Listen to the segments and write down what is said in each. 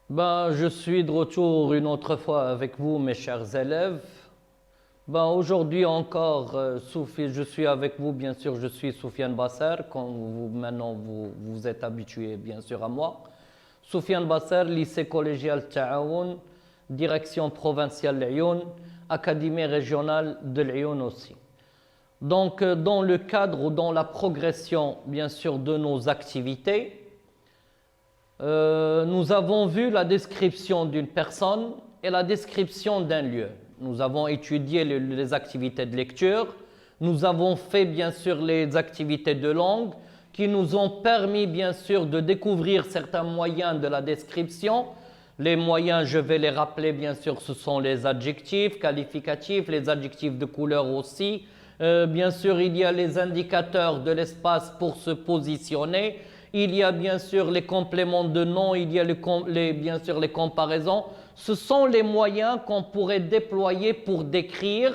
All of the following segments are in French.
Je suis de retour une autre fois avec vous, mes chers élèves. Aujourd'hui encore, je suis avec vous, bien sûr, je suis Soufiane Basser, comme maintenant vous êtes habitués, bien sûr, à moi. Soufiane Basser, lycée collégial Ta'aoun, direction provinciale Lyon, académie régionale de Lyon aussi. Donc, dans le cadre ou dans la progression, bien sûr, de nos activités, nous avons vu la description d'une personne et la description d'un lieu. Nous avons étudié les activités de lecture, nous avons fait bien sûr les activités de langue qui nous ont permis bien sûr de découvrir certains moyens de la description. Les moyens, je vais les rappeler bien sûr, ce sont les adjectifs qualificatifs, les adjectifs de couleur aussi. Bien sûr, il y a les indicateurs de l'espace pour se positionner. Il y a bien sûr les compléments de nom, il y a bien sûr les comparaisons. Ce sont les moyens qu'on pourrait déployer pour décrire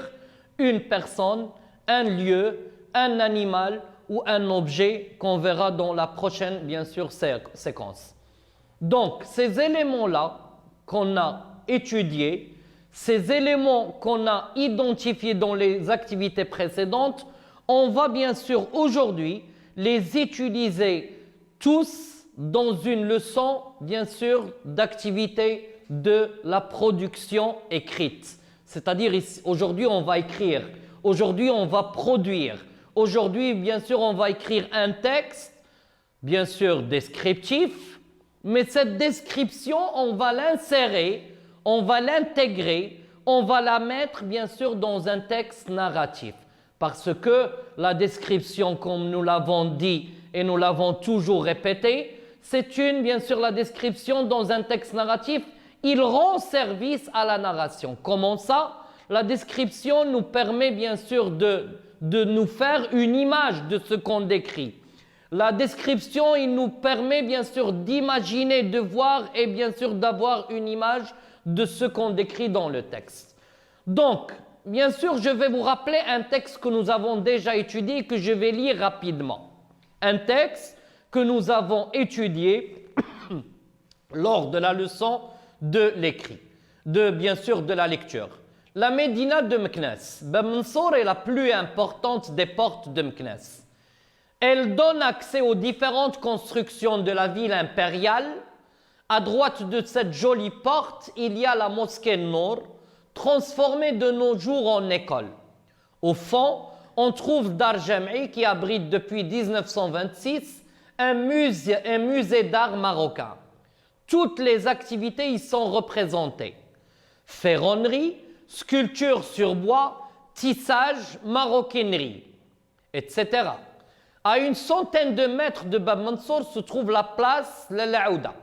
une personne, un lieu, un animal ou un objet qu'on verra dans la prochaine, bien sûr, séquence. Donc, ces éléments-là qu'on a étudiés, ces éléments qu'on a identifiés dans les activités précédentes, on va bien sûr aujourd'hui les utiliser tous dans une leçon, bien sûr, d'activité de la production écrite. C'est-à-dire, aujourd'hui, on va écrire. Aujourd'hui, on va produire. Aujourd'hui, bien sûr, on va écrire un texte, bien sûr, descriptif, mais cette description, on va l'insérer, on va l'intégrer, on va la mettre, bien sûr, dans un texte narratif. Parce que la description, comme nous l'avons dit, et nous l'avons toujours répété, c'est bien sûr, la description dans un texte narratif, il rend service à la narration. Comment ça? La description nous permet bien sûr de nous faire une image de ce qu'on décrit. La description, il nous permet bien sûr d'imaginer, de voir et bien sûr d'avoir une image de ce qu'on décrit dans le texte. Donc, bien sûr, je vais vous rappeler un texte que nous avons déjà étudié et que je vais lire rapidement. Un texte que nous avons étudié lors de la leçon de l'écrit, bien sûr de la lecture. La Médina de Meknès. Bab Mansour est la plus importante des portes de Meknès. Elle donne accès aux différentes constructions de la ville impériale. À droite de cette jolie porte, il y a la mosquée Nour, transformée de nos jours en école. Au fond, on trouve Dar Jam'i qui abrite depuis 1926 un musée d'art marocain. Toutes les activités y sont représentées. Ferronnerie, sculpture sur bois, tissage, maroquinerie, etc. À une centaine de mètres de Bab Mansour se trouve la place L'Aouda,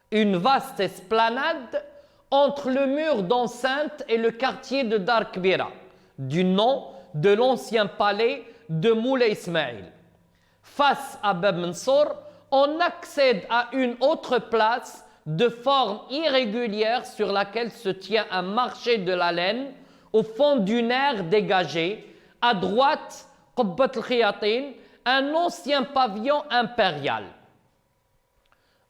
une vaste esplanade entre le mur d'enceinte et le quartier de Dar Kbira, du nom de l'ancien palais de Moulay Ismail. Face à Bab Mansour, on accède à une autre place de forme irrégulière sur laquelle se tient un marché de la laine au fond d'une aire dégagée. À droite, Qubbat al-Khiyatin, un ancien pavillon impérial.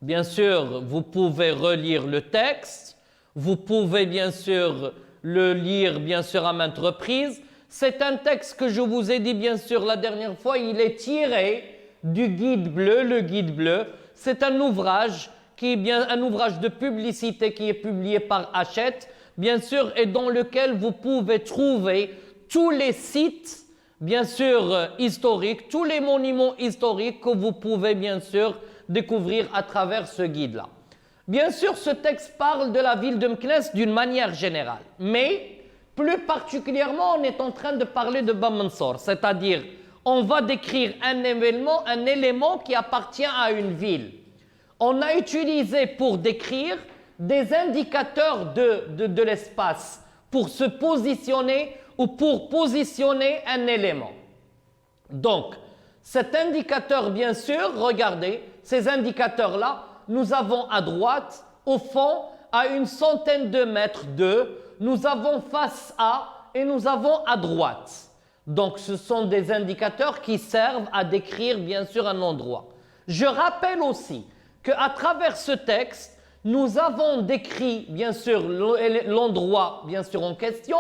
Bien sûr, vous pouvez relire le texte, vous pouvez bien sûr le lire bien sûr à maintes reprises. C'est un texte que je vous ai dit bien sûr la dernière fois, il est tiré du Guide bleu, le Guide bleu. C'est un ouvrage qui est bien un ouvrage de publicité qui est publié par Hachette, bien sûr, et dans lequel vous pouvez trouver tous les sites, bien sûr, historiques, tous les monuments historiques que vous pouvez bien sûr découvrir à travers ce guide-là. Bien sûr, ce texte parle de la ville de Meknès d'une manière générale, mais plus particulièrement, on est en train de parler de Bab Mansour, c'est-à-dire on va décrire un élément qui appartient à une ville. On a utilisé pour décrire des indicateurs de l'espace pour se positionner ou pour positionner un élément. Donc, cet indicateur, bien sûr, regardez, ces indicateurs-là, nous avons à droite, au fond, à une centaine de mètres d'eux, nous avons face à et nous avons à droite. Donc, ce sont des indicateurs qui servent à décrire, bien sûr, un endroit. Je rappelle aussi qu'à travers ce texte, nous avons décrit, bien sûr, l'endroit, bien sûr, en question,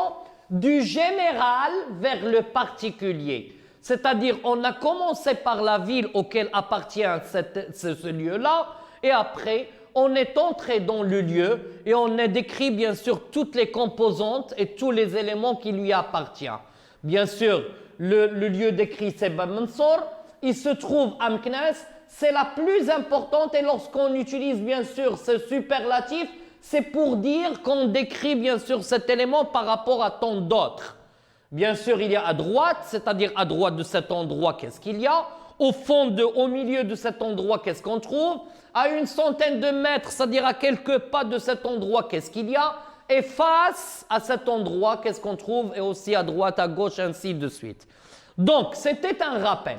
du général vers le particulier. C'est-à-dire, on a commencé par la ville auquel appartient ce lieu-là, et après, on est entré dans le lieu et on a décrit, bien sûr, toutes les composantes et tous les éléments qui lui appartiennent. Bien sûr, le lieu décrit, c'est Bab Mansour. Il se trouve à Meknès. C'est la plus importante, et lorsqu'on utilise, bien sûr, ce superlatif, c'est pour dire qu'on décrit, bien sûr, cet élément par rapport à tant d'autres. Bien sûr, il y a à droite, c'est-à-dire à droite de cet endroit, qu'est-ce qu'il y a? Au milieu de cet endroit, qu'est-ce qu'on trouve? À une centaine de mètres, c'est-à-dire à quelques pas de cet endroit, qu'est-ce qu'il y a? Et face à cet endroit, qu'est-ce qu'on trouve? Et aussi à droite, à gauche, ainsi de suite. Donc, c'était un rappel.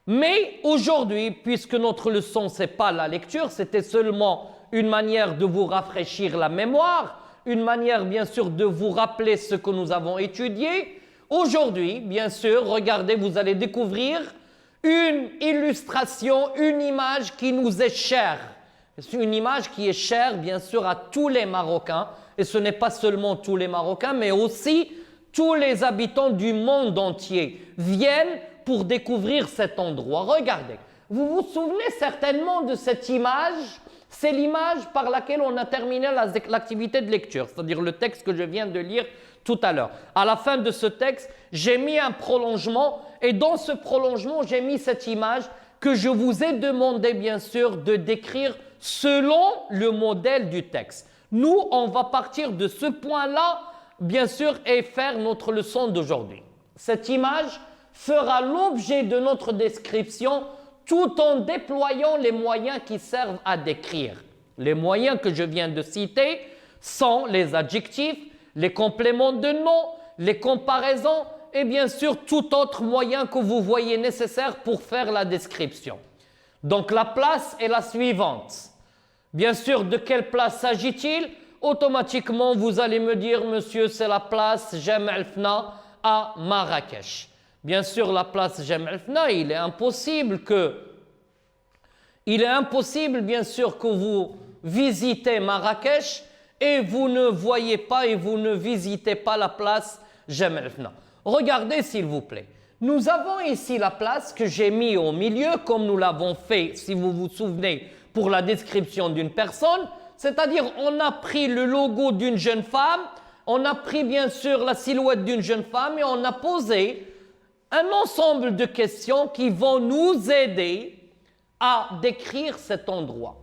Mais aujourd'hui, puisque notre leçon, ce n'est pas la lecture, c'était seulement une manière de vous rafraîchir la mémoire, une manière, bien sûr, de vous rappeler ce que nous avons étudié. Aujourd'hui, bien sûr, regardez, vous allez découvrir une illustration, une image qui nous est chère. C'est une image qui est chère, bien sûr, à tous les Marocains. Et ce n'est pas seulement tous les Marocains, mais aussi tous les habitants du monde entier viennent pour découvrir cet endroit. Regardez, vous vous souvenez certainement de cette image. C'est l'image par laquelle on a terminé l'activité de lecture, c'est-à-dire le texte que je viens de lire tout à l'heure. À la fin de ce texte, j'ai mis un prolongement, et dans ce prolongement, j'ai mis cette image que je vous ai demandé, bien sûr, de décrire selon le modèle du texte. Nous, on va partir de ce point-là, bien sûr, et faire notre leçon d'aujourd'hui. Cette image fera l'objet de notre description tout en déployant les moyens qui servent à décrire. Les moyens que je viens de citer sont les adjectifs, les compléments de nom, les comparaisons et bien sûr tout autre moyen que vous voyez nécessaire pour faire la description. Donc la place est la suivante. Bien sûr, de quelle place s'agit-il? Automatiquement, vous allez me dire, monsieur, c'est la place Jem El Fna à Marrakech. Bien sûr, la place Jem El Fna, il est impossible, bien sûr, que vous visitez Marrakech et vous ne voyez pas et vous ne visitez pas la place Jem El Fna. Regardez, s'il vous plaît. Nous avons ici la place que j'ai mis au milieu, comme nous l'avons fait, si vous vous souvenez, pour la description d'une personne. C'est-à-dire, on a pris le logo d'une jeune femme, on a pris, bien sûr, la silhouette d'une jeune femme et on a posé un ensemble de questions qui vont nous aider à décrire cet endroit.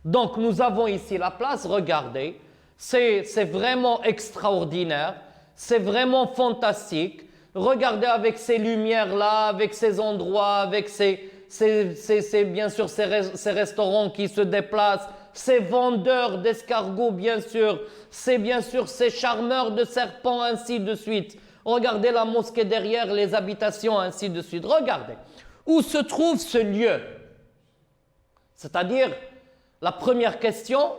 Donc, nous avons ici la place, regardez, c'est vraiment extraordinaire, c'est vraiment fantastique. Regardez avec ces lumières-là, avec ces endroits, avec bien sûr ces restaurants qui se déplacent, ces vendeurs d'escargots, bien sûr, ces charmeurs de serpents, ainsi de suite. Regardez la mosquée derrière, les habitations, ainsi de suite. Regardez. Où se trouve ce lieu? C'est-à-dire, la première question,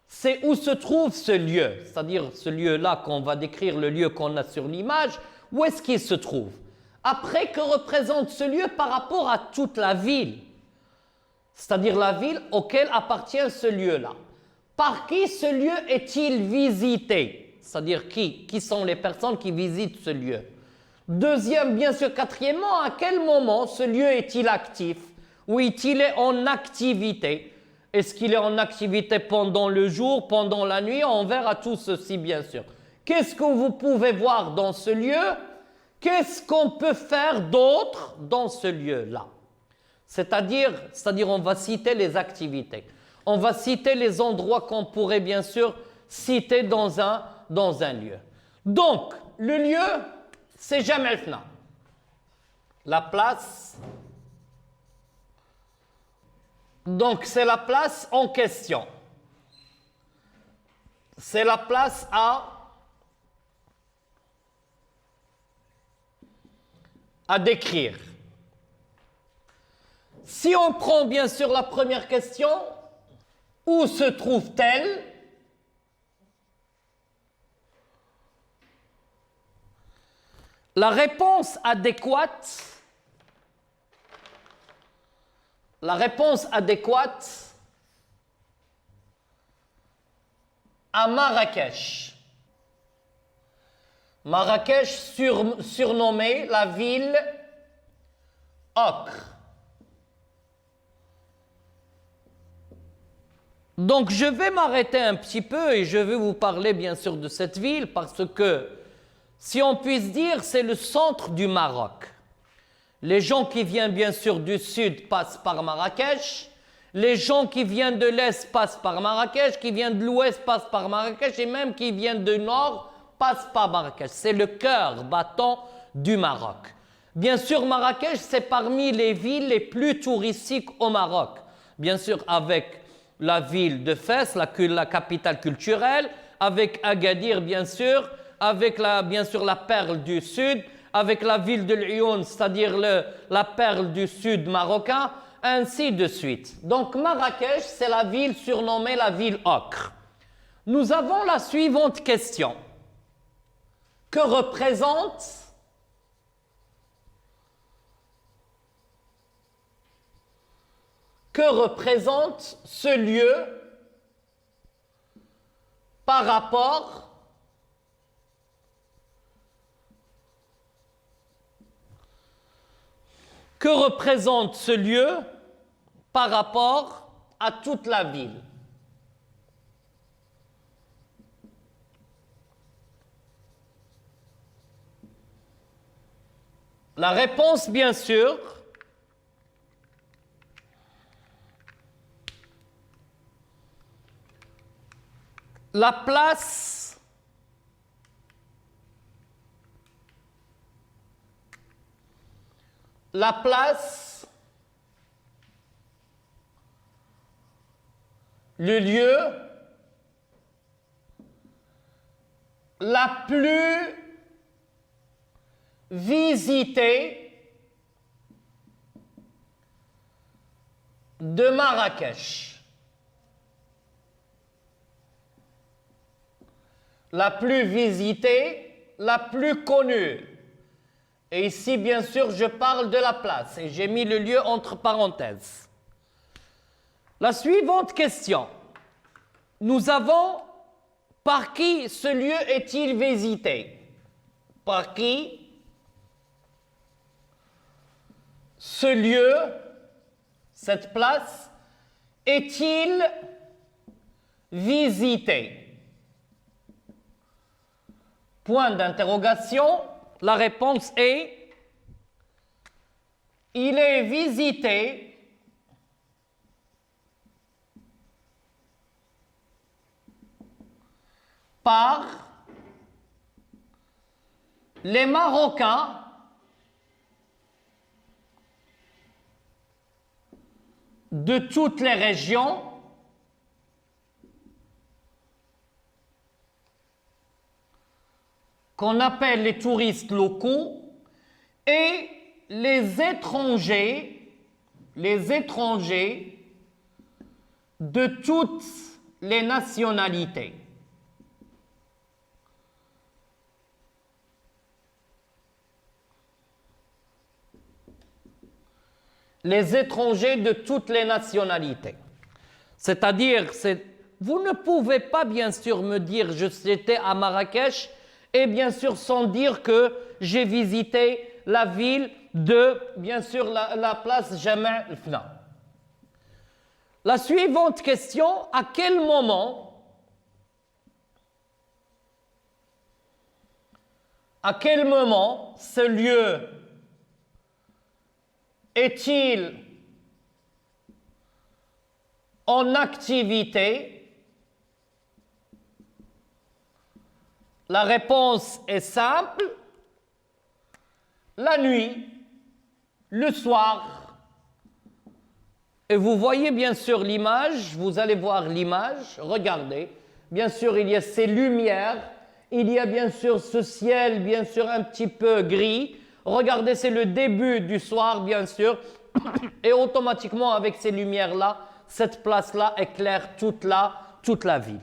c'est où se trouve ce lieu? C'est-à-dire, ce lieu-là qu'on va décrire, le lieu qu'on a sur l'image, où est-ce qu'il se trouve? Après, que représente ce lieu par rapport à toute la ville? C'est-à-dire la ville auquel appartient ce lieu-là. Par qui ce lieu est-il visité? C'est-à-dire qui sont les personnes qui visitent ce lieu. Deuxième, bien sûr, quatrièmement, à quel moment ce lieu est-il actif? Ou est-il en activité? Est-ce qu'il est en activité pendant le jour, pendant la nuit? On verra tout ceci, bien sûr. Qu'est-ce que vous pouvez voir dans ce lieu? Qu'est-ce qu'on peut faire d'autre dans ce lieu-là? C'est-à-dire, on va citer les activités. On va citer les endroits qu'on pourrait, bien sûr, citer dans un lieu. Donc, le lieu, c'est Jem El Fna. La place, donc c'est la place en question. C'est la place à décrire. Si on prend bien sûr la première question, où se trouve-t-elle? La réponse adéquate à Marrakech. Marrakech surnommée la ville ocre. Donc je vais m'arrêter un petit peu et je vais vous parler bien sûr de cette ville parce que, si on puisse dire, c'est le centre du Maroc. Les gens qui viennent bien sûr du sud passent par Marrakech, les gens qui viennent de l'est passent par Marrakech, qui viennent de l'ouest passent par Marrakech et même qui viennent du nord passent par Marrakech. C'est le cœur battant du Maroc. Bien sûr, Marrakech, c'est parmi les villes les plus touristiques au Maroc. Bien sûr, avec la ville de Fès, la capitale culturelle, avec Agadir, bien sûr, avec bien sûr la perle du sud, avec la ville de Lyoun, c'est-à-dire la perle du sud marocain, ainsi de suite. Donc Marrakech, c'est la ville surnommée la ville ocre. Nous avons la suivante question. Que représente ce lieu par rapport à toute la ville? La réponse, bien sûr, la place le lieu la plus visitée de Marrakech. La plus visitée, la plus connue. Et ici, bien sûr, je parle de la place et j'ai mis le lieu entre parenthèses. La suivante question. Nous avons, par qui ce lieu est-il visité? Par qui ce lieu, cette place, est-il visité? Point d'interrogation. La réponse est: il est visité par les Marocains de toutes les régions qu'on appelle les touristes locaux et les étrangers de toutes les nationalités. Les étrangers de toutes les nationalités. C'est-à-dire, vous ne pouvez pas bien sûr me dire j'étais à Marrakech et bien sûr sans dire que j'ai visité la ville de, bien sûr, la place Jamal el-Fna. La suivante question, à quel moment ce lieu est-il en activité? La réponse est simple: la nuit, le soir. Et vous voyez bien sûr l'image, vous allez voir l'image, regardez. Bien sûr, il y a ces lumières, il y a bien sûr ce ciel, bien sûr un petit peu gris. Regardez, c'est le début du soir, bien sûr. Et automatiquement, avec ces lumières-là, cette place-là éclaire toute la ville.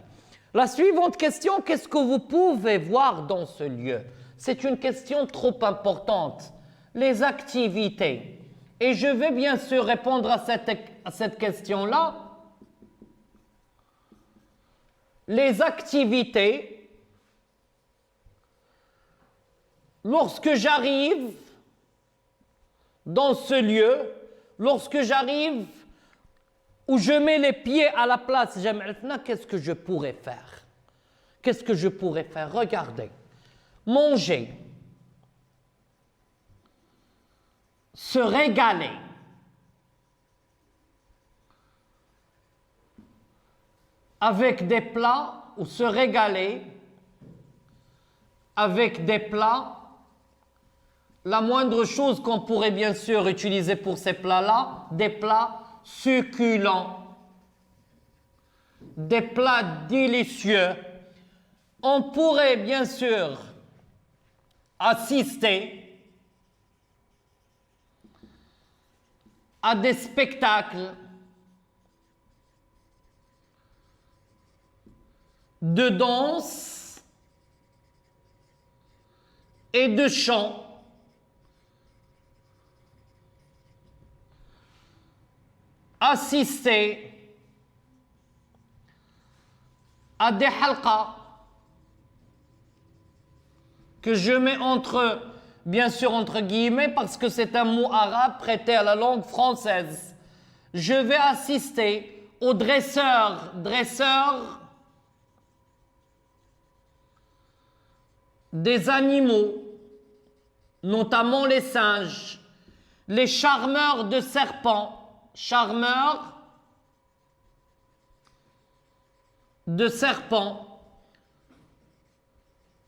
La suivante question, qu'est-ce que vous pouvez voir dans ce lieu? C'est une question trop importante. Les activités. Et je vais bien sûr répondre à cette question-là les activités lorsque j'arrive dans ce lieu, lorsque j'arrive où je mets les pieds à la place Jam' al-Fna, qu'est-ce que je pourrais faire? Qu'est-ce que je pourrais faire? Regardez, manger, se régaler, avec des plats, ou se régaler avec des plats. La moindre chose qu'on pourrait bien sûr utiliser pour ces plats-là, des plats succulents, des plats délicieux. On pourrait bien sûr assister à des spectacles de danse et de chant. Assister à des halqa que je mets bien sûr entre guillemets parce que c'est un mot arabe prêté à la langue française. Je vais assister aux dresseurs des animaux, notamment les singes, les charmeurs de serpents,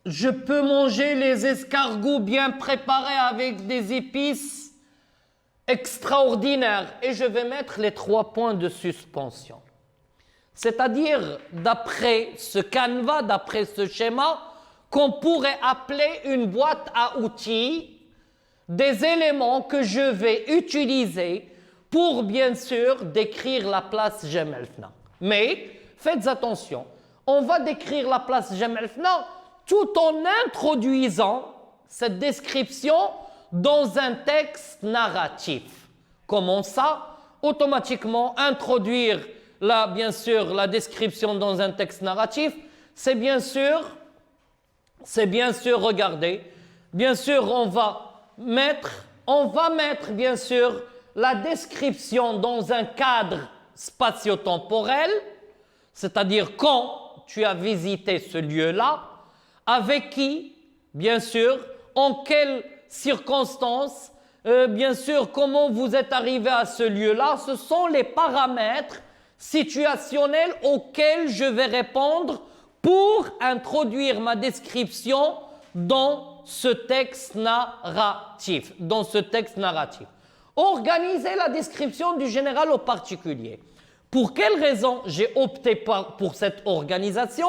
Je peux manger les escargots bien préparés avec des épices extraordinaires. Et je vais mettre les 3 points de suspension. C'est-à-dire, d'après ce canevas, d'après ce schéma, qu'on pourrait appeler une boîte à outils, des éléments que je vais utiliser pour, bien sûr, décrire la place Jam' al-Fna. Mais, faites attention, on va décrire la place Jam' al-Fna tout en introduisant cette description dans un texte narratif. Comment ça? Automatiquement, introduire, bien sûr, la description dans un texte narratif, c'est bien sûr, regardez, bien sûr, on va mettre, bien sûr, la description dans un cadre spatio-temporel, c'est-à-dire quand tu as visité ce lieu-là, avec qui, bien sûr, en quelles circonstances, bien sûr, comment vous êtes arrivé à ce lieu-là, ce sont les paramètres situationnels auxquels je vais répondre pour introduire ma description dans ce texte narratif. Organiser la description du général au particulier. Pour quelle raison j'ai opté pour cette organisation?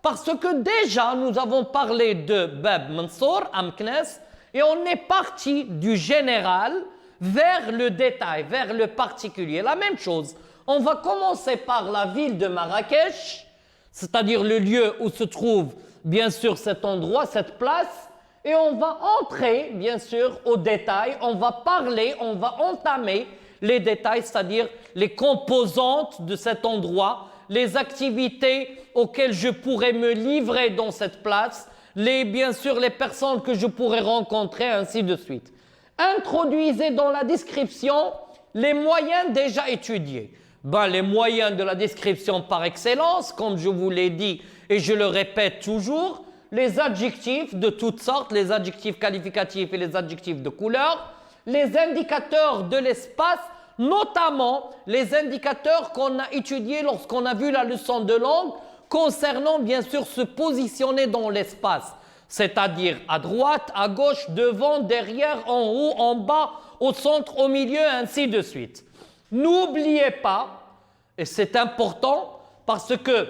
Parce que déjà, nous avons parlé de Bab Mansour, Amknes, et on est parti du général vers le détail, vers le particulier. La même chose, on va commencer par la ville de Marrakech, c'est-à-dire le lieu où se trouve, bien sûr, cet endroit, cette place, et on va entrer, bien sûr, au détail, on va parler, on va entamer les détails, c'est-à-dire les composantes de cet endroit, les activités auxquelles je pourrais me livrer dans cette place, bien sûr les personnes que je pourrais rencontrer, ainsi de suite. Introduisez dans la description les moyens déjà étudiés. Les moyens de la description par excellence, comme je vous l'ai dit et je le répète toujours, les adjectifs de toutes sortes, les adjectifs qualificatifs et les adjectifs de couleur, les indicateurs de l'espace, notamment les indicateurs qu'on a étudiés lorsqu'on a vu la leçon de langue concernant bien sûr se positionner dans l'espace, c'est-à-dire à droite, à gauche, devant, derrière, en haut, en bas, au centre, au milieu, ainsi de suite. N'oubliez pas, et c'est important parce que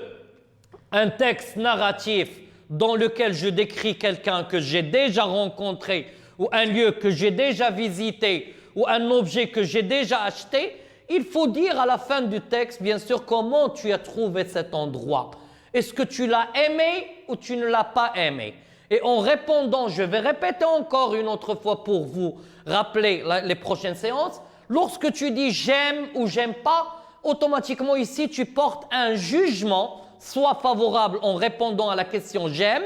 un texte narratif dans lequel je décris quelqu'un que j'ai déjà rencontré ou un lieu que j'ai déjà visité ou un objet que j'ai déjà acheté, il faut dire à la fin du texte, bien sûr, comment tu as trouvé cet endroit. Est-ce que tu l'as aimé ou tu ne l'as pas aimé? Et en répondant, je vais répéter encore une autre fois pour vous rappeler les prochaines séances, lorsque tu dis j'aime ou j'aime pas, automatiquement ici tu portes un jugement soit favorable en répondant à la question j'aime,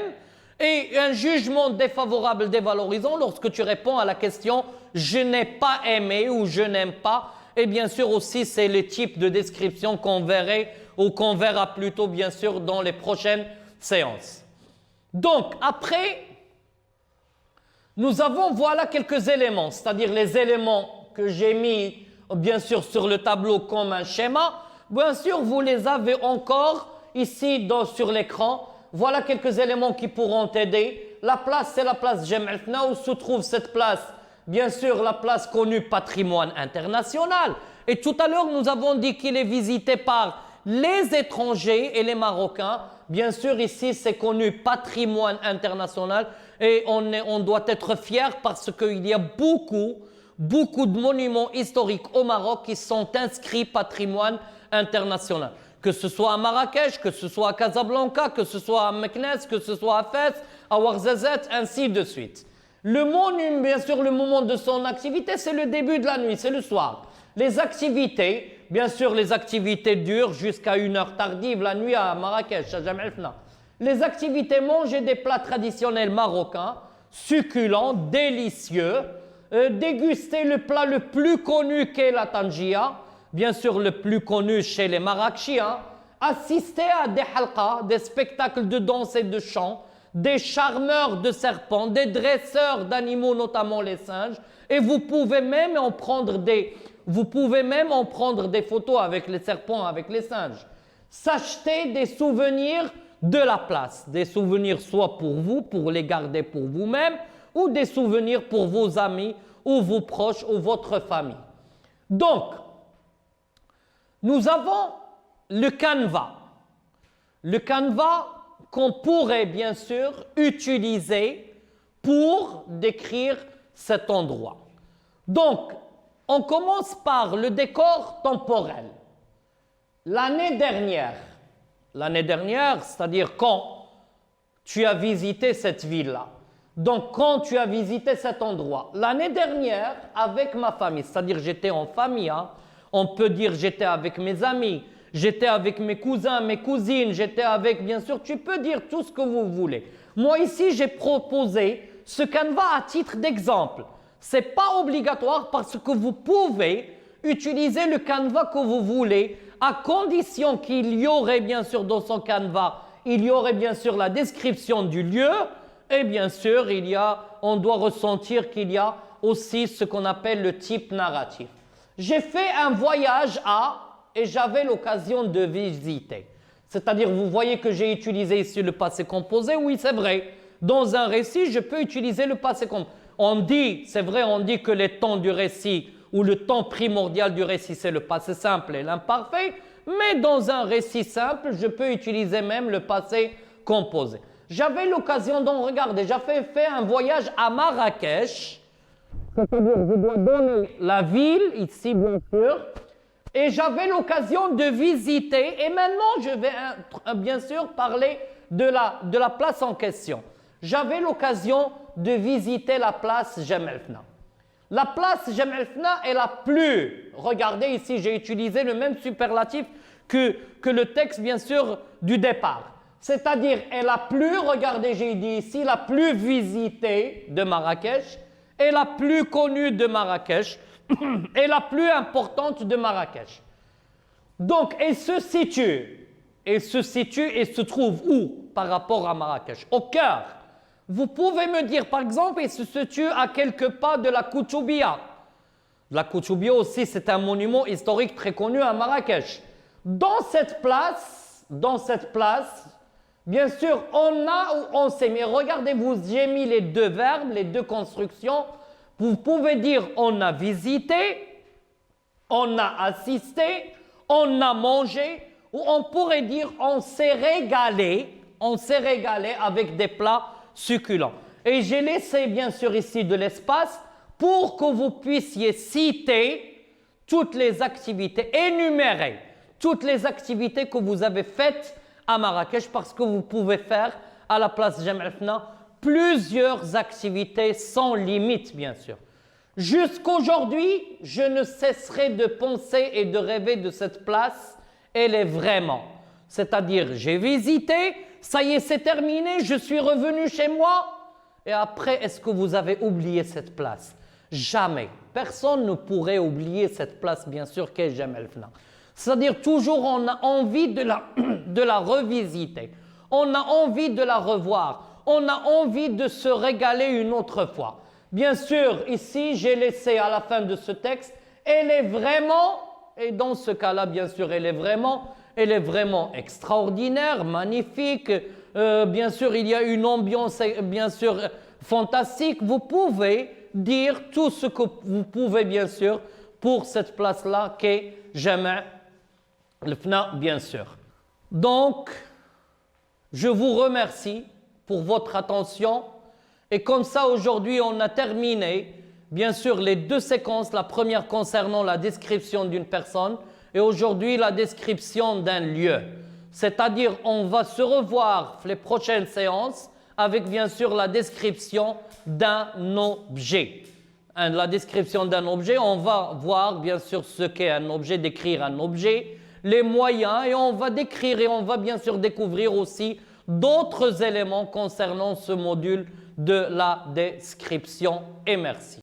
et un jugement défavorable, dévalorisant lorsque tu réponds à la question je n'ai pas aimé ou je n'aime pas. Et bien sûr aussi, c'est le type de description qu'on verrait ou qu'on verra plutôt bien sûr dans les prochaines séances. Donc après, nous avons voilà quelques éléments, c'est-à-dire les éléments que j'ai mis bien sûr sur le tableau comme un schéma. Bien sûr, vous les avez encore ici sur l'écran. Voilà quelques éléments qui pourront t'aider. La place, c'est la place Jam'al-Fna, où se trouve cette place. Bien sûr, la place connue patrimoine international. Et tout à l'heure, nous avons dit qu'il est visité par les étrangers et les Marocains. Bien sûr, ici, c'est connu patrimoine international. Et on doit être fiers parce qu'il y a beaucoup de monuments historiques au Maroc qui sont inscrits patrimoine international. Que ce soit à Marrakech, que ce soit à Casablanca, que ce soit à Meknès, que ce soit à Fès, à Ouarzazate, ainsi de suite. Le monument, bien sûr, le moment de son activité, c'est le début de la nuit, c'est le soir. Les activités, bien sûr, les activités durent jusqu'à 1h tardive la nuit à Marrakech, à Jam'al-Fna. Les activités, manger des plats traditionnels marocains, succulents, délicieux, déguster le plat le plus connu qu'est la tangia, bien sûr le plus connu chez les Marrakchiens, assister à des halqa, des spectacles de danse et de chant, des charmeurs de serpents, des dresseurs d'animaux, notamment les singes, et vous pouvez même en prendre des photos avec les serpents, avec les singes. S'acheter des souvenirs de la place, des souvenirs soit pour vous, pour les garder pour vous-même, ou des souvenirs pour vos amis, ou vos proches, ou votre famille. Donc, nous avons le canevas. Le canevas qu'on pourrait bien sûr utiliser pour décrire cet endroit. Donc, on commence par le décor temporel. L'année dernière, c'est-à-dire quand tu as visité cette ville-là, donc quand tu as visité cet endroit, l'année dernière avec ma famille, c'est-à-dire j'étais en famille, hein, on peut dire j'étais avec mes amis, j'étais avec mes cousins, mes cousines, j'étais avec, bien sûr, tu peux dire tout ce que vous voulez. Moi ici, j'ai proposé ce canevas à titre d'exemple. Ce n'est pas obligatoire parce que vous pouvez utiliser le canevas que vous voulez à condition qu'il y aurait bien sûr dans son canevas, il y aurait bien sûr la description du lieu et bien sûr, on doit ressentir qu'il y a aussi ce qu'on appelle le type narratif. J'ai fait un voyage et j'avais l'occasion de visiter. C'est-à-dire, vous voyez que j'ai utilisé ici le passé composé. Oui, c'est vrai. Dans un récit, je peux utiliser le passé composé. On dit que les temps du récit ou le temps primordial du récit, c'est le passé simple et l'imparfait. Mais dans un récit simple, je peux utiliser même le passé composé. J'avais l'occasion d'en regarder. J'avais fait un voyage à Marrakech. C'est-à-dire, je dois donner la ville, ici bien sûr, et j'avais l'occasion de visiter, et maintenant je vais bien sûr parler de la place en question. J'avais l'occasion de visiter la place Jam'al-Fna. La place Jam'al-Fna est la plus, regardez ici, j'ai utilisé le même superlatif que le texte bien sûr du départ. C'est-à-dire, est la plus, regardez, j'ai dit ici, la plus visitée de Marrakech, est la plus connue de Marrakech et la plus importante de Marrakech. Donc, elle se situe et se trouve où par rapport à Marrakech? Au cœur. Vous pouvez me dire, par exemple, elle se situe à quelques pas de la Koutoubia. La Koutoubia aussi, c'est un monument historique très connu à Marrakech. Dans cette place, bien sûr, on a ou on sait, mais regardez-vous, j'ai mis les deux verbes, les deux constructions. Vous pouvez dire on a visité, on a assisté, on a mangé, ou on pourrait dire on s'est régalé avec des plats succulents. Et j'ai laissé bien sûr ici de l'espace pour que vous puissiez citer toutes les activités, énumérer toutes les activités que vous avez faites à Marrakech, parce que vous pouvez faire à la place Jam'al-Fna plusieurs activités sans limite, bien sûr. Jusqu'aujourd'hui, je ne cesserai de penser et de rêver de cette place. Elle est vraiment C'est-à-dire, j'ai visité, ça y est, c'est terminé, je suis revenu chez moi. Et après, est-ce que vous avez oublié cette place? Jamais. Personne ne pourrait oublier cette place, bien sûr, qu'est Jam El Fna. C'est-à-dire, toujours on a envie de la revisiter. On a envie de la revoir. On a envie de se régaler une autre fois. Bien sûr, ici, j'ai laissé à la fin de ce texte, elle est vraiment, et dans ce cas-là, bien sûr, elle est vraiment extraordinaire, magnifique. Bien sûr, il y a une ambiance, bien sûr, fantastique. Vous pouvez dire tout ce que vous pouvez, bien sûr, pour cette place-là qu'est Jam' El Fna, bien sûr. Donc, je vous remercie pour votre attention. Et comme ça, aujourd'hui, on a terminé, bien sûr, les deux séquences. La première concernant la description d'une personne et aujourd'hui, la description d'un lieu. C'est-à-dire, on va se revoir les prochaines séances avec, bien sûr, la description d'un objet. La description d'un objet, on va voir, bien sûr, ce qu'est un objet, décrire un objet, les moyens, et on va décrire et on va, bien sûr, découvrir aussi d'autres éléments concernant ce module de la description. Et merci.